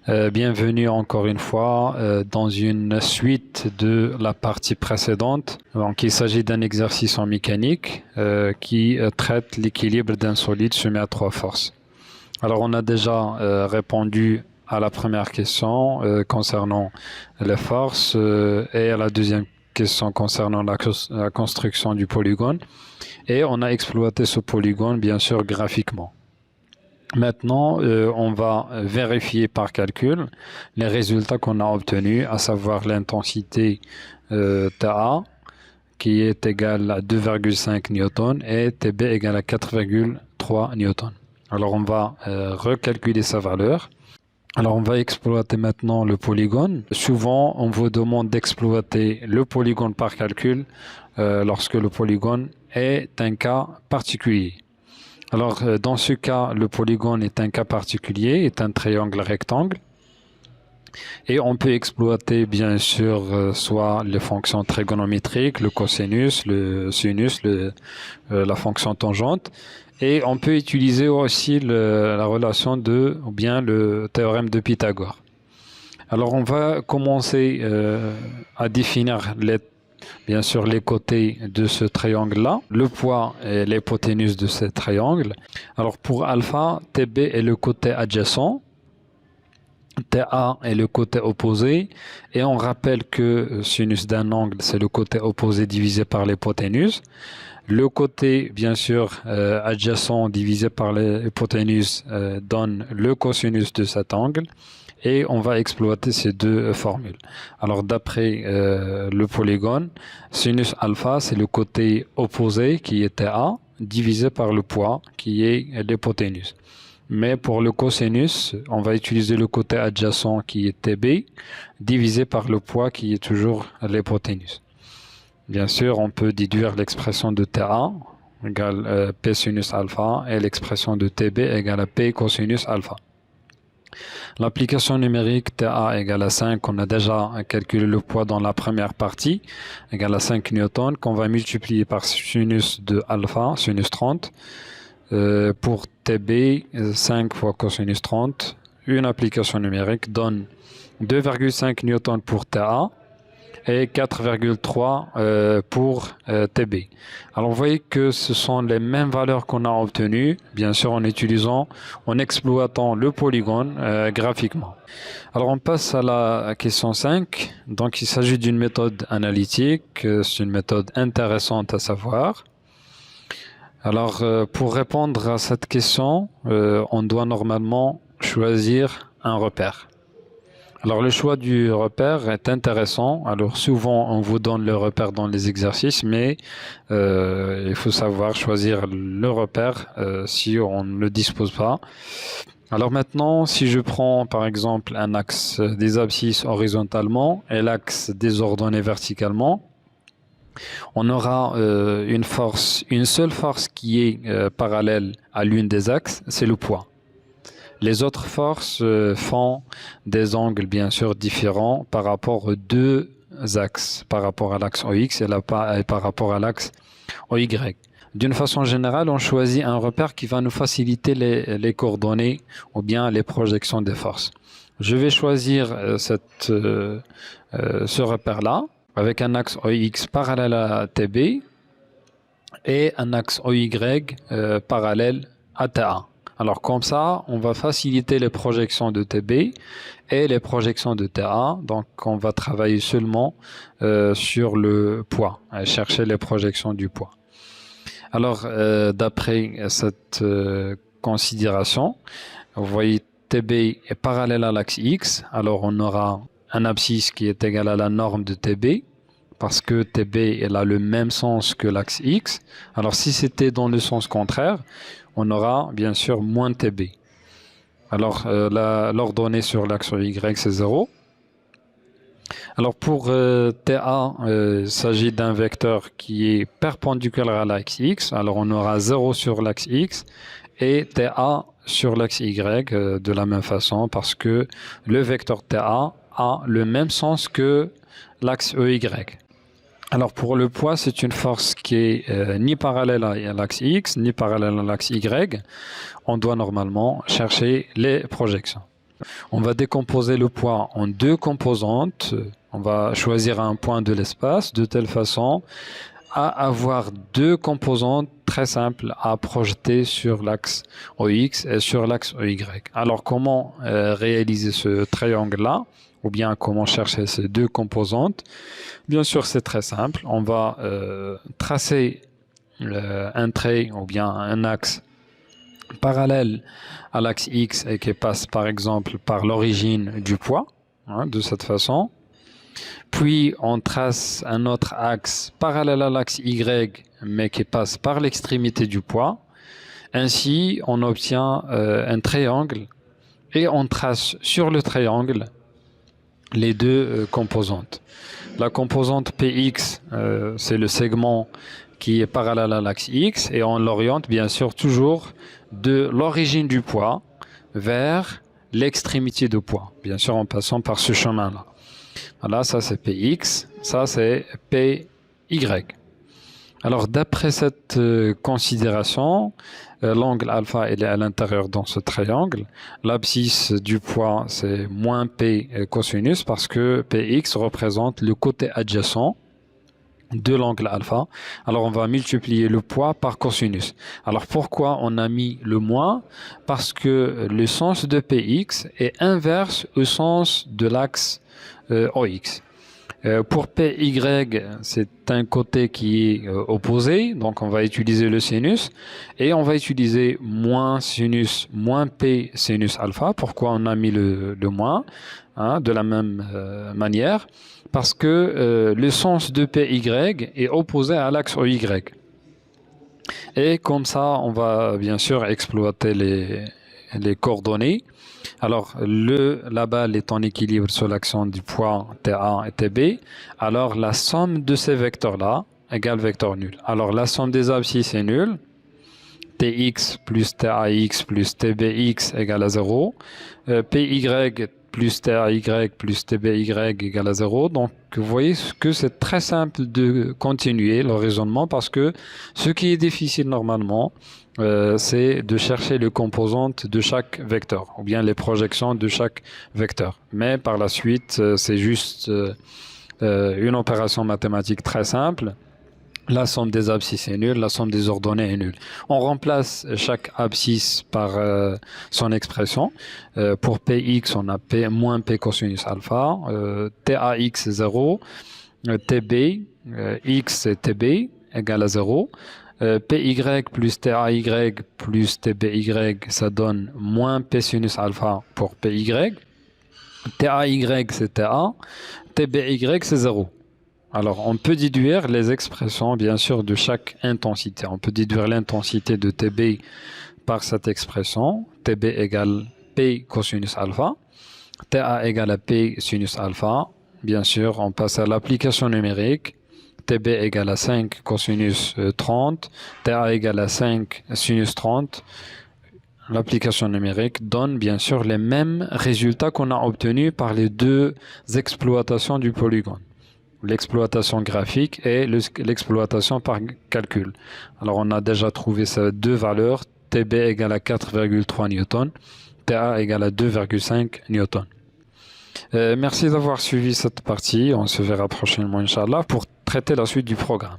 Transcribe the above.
Bienvenue encore une fois dans une suite de la partie précédente. Donc, il s'agit d'un exercice en mécanique qui traite l'équilibre d'un solide soumis à trois forces. Alors, on a déjà répondu à la première question concernant les forces et à la deuxième question concernant la construction du polygone. Et on a exploité ce polygone, bien sûr, graphiquement. Maintenant, on va vérifier par calcul les résultats qu'on a obtenus, à savoir l'intensité TA qui est égale à 2,5 newtons et TB égale à 4,3 newtons. Alors, on va recalculer sa valeur. Alors, on va exploiter maintenant le polygone. Souvent, on vous demande d'exploiter le polygone par calcul lorsque le polygone est un cas particulier. Alors, dans ce cas, le polygone est un cas particulier, est un triangle rectangle. Et on peut exploiter, bien sûr, soit les fonctions trigonométriques, le cosinus, le sinus, la fonction tangente. Et on peut utiliser aussi la relation ou bien le théorème de Pythagore. Alors, on va commencer à définir bien sûr les côtés de ce triangle-là, le poids et l'hypoténuse de ce triangle. Alors pour alpha, TB est le côté adjacent, TA est le côté opposé, et on rappelle que sinus d'un angle, c'est le côté opposé divisé par l'hypoténuse. Le côté, bien sûr, adjacent divisé par l'hypoténuse donne le cosinus de cet angle. Et on va exploiter ces deux formules. Alors, d'après le polygone, sinus alpha, c'est le côté opposé qui est TA, divisé par le poids qui est l'hypoténuse. Mais pour le cosinus, on va utiliser le côté adjacent qui est TB, divisé par le poids qui est toujours l'hypoténuse. Bien sûr, on peut déduire l'expression de TA égale P sinus alpha et l'expression de TB égale à P cosinus alpha. L'application numérique TA égale à 5, on a déjà calculé le poids dans la première partie, égale à 5 newtons, qu'on va multiplier par sinus de alpha, sinus 30. Pour TB, 5 fois cosinus 30, une application numérique donne 2,5 newtons pour TA et 4,3 pour TB. Alors vous voyez que ce sont les mêmes valeurs qu'on a obtenues, bien sûr en exploitant le polygone graphiquement. Alors on passe à la question 5. Donc il s'agit d'une méthode analytique, c'est une méthode intéressante à savoir. Alors pour répondre à cette question, on doit normalement choisir un repère. Alors le choix du repère est intéressant. Alors souvent on vous donne le repère dans les exercices, mais il faut savoir choisir le repère si on ne le dispose pas. Alors maintenant, si je prends par exemple un axe des abscisses horizontalement et l'axe des ordonnées verticalement, on aura une seule force qui est parallèle à l'une des axes, c'est le poids. Les autres forces font des angles bien sûr différents par rapport aux deux axes, par rapport à l'axe OX et par rapport à l'axe OY. D'une façon générale, on choisit un repère qui va nous faciliter les coordonnées ou bien les projections des forces. Je vais choisir ce repère-là avec un axe OX parallèle à TB et un axe OY parallèle à TA. Alors comme ça, on va faciliter les projections de TB et les projections de TA. Donc on va travailler seulement sur le poids, chercher les projections du poids. Alors d'après cette considération, vous voyez TB est parallèle à l'axe X. Alors on aura un abscisse qui est égal à la norme de TB, parce que TB elle a le même sens que l'axe X. Alors si c'était dans le sens contraire, on aura bien sûr moins TB. Alors l'ordonnée sur l'axe Y c'est 0. Alors pour TA, il s'agit d'un vecteur qui est perpendiculaire à l'axe X. Alors on aura 0 sur l'axe X et TA sur l'axe Y de la même façon, parce que le vecteur TA a le même sens que l'axe EY. Alors pour le poids, c'est une force qui est ni parallèle à l'axe X, ni parallèle à l'axe Y. On doit normalement chercher les projections. On va décomposer le poids en deux composantes. On va choisir un point de l'espace de telle façon à avoir deux composantes très simples à projeter sur l'axe OX et sur l'axe EY. Alors, comment réaliser ce triangle-là? Ou bien comment chercher ces deux composantes? Bien sûr, c'est très simple. On va tracer un trait ou bien un axe parallèle à l'axe X et qui passe par exemple par l'origine du poids, de cette façon. Puis on trace un autre axe parallèle à l'axe Y mais qui passe par l'extrémité du poids. Ainsi, on obtient un triangle et on trace sur le triangle les deux composantes. La composante PX, c'est le segment qui est parallèle à l'axe X et on l'oriente bien sûr toujours de l'origine du poids vers l'extrémité du poids, bien sûr en passant par ce chemin-là. Voilà, ça c'est PX, ça c'est PY. Alors d'après cette considération, l'angle alpha il est à l'intérieur dans ce triangle. L'abscisse du poids c'est moins P cosinus parce que PX représente le côté adjacent de l'angle alpha. Alors on va multiplier le poids par cosinus. Alors pourquoi on a mis le moins? Parce que le sens de PX est inverse au sens de l'axe OX. Pour PY, c'est un côté qui est opposé, donc on va utiliser le sinus et on va utiliser moins sinus, moins P sinus alpha. Pourquoi on a mis le moins de la même manière? Parce que le sens de PY est opposé à l'axe OY. Et comme ça, on va bien sûr exploiter les coordonnées. Alors, la balle est en équilibre sur l'axe du poids TA et TB. Alors, la somme de ces vecteurs-là égale vecteur nul. Alors, la somme des abscisses est nulle. Tx plus TAX plus TBX égale à 0. PY plus TAY plus TBY égale à 0. Donc, vous voyez que c'est très simple de continuer le raisonnement parce que ce qui est difficile normalement, c'est de chercher les composantes de chaque vecteur ou bien les projections de chaque vecteur. Mais par la suite, c'est juste une opération mathématique très simple. La somme des abscisses est nulle, la somme des ordonnées est nulle. On remplace chaque abscisse par son expression. Pour Px, on a P moins P cosinus alpha, TAX 0, TB, X c'est TB égale à 0. PY plus TAY plus TBY, ça donne moins P sinus alpha pour PY. TAY c'est TA, TBY c'est 0. Alors, on peut déduire les expressions, bien sûr, de chaque intensité. On peut déduire l'intensité de TB par cette expression. TB égale P cosinus alpha. TA égale à P sinus alpha. Bien sûr, on passe à l'application numérique. TB égale à 5 cosinus 30. TA égale à 5 sinus 30. L'application numérique donne bien sûr les mêmes résultats qu'on a obtenus par les deux exploitations du polygone. L'exploitation graphique et l'exploitation par calcul. Alors on a déjà trouvé ces deux valeurs, TB égale à 4,3 newtons, TA égale à 2,5 newtons. Merci d'avoir suivi cette partie, on se verra prochainement Inch'Allah pour traiter la suite du programme.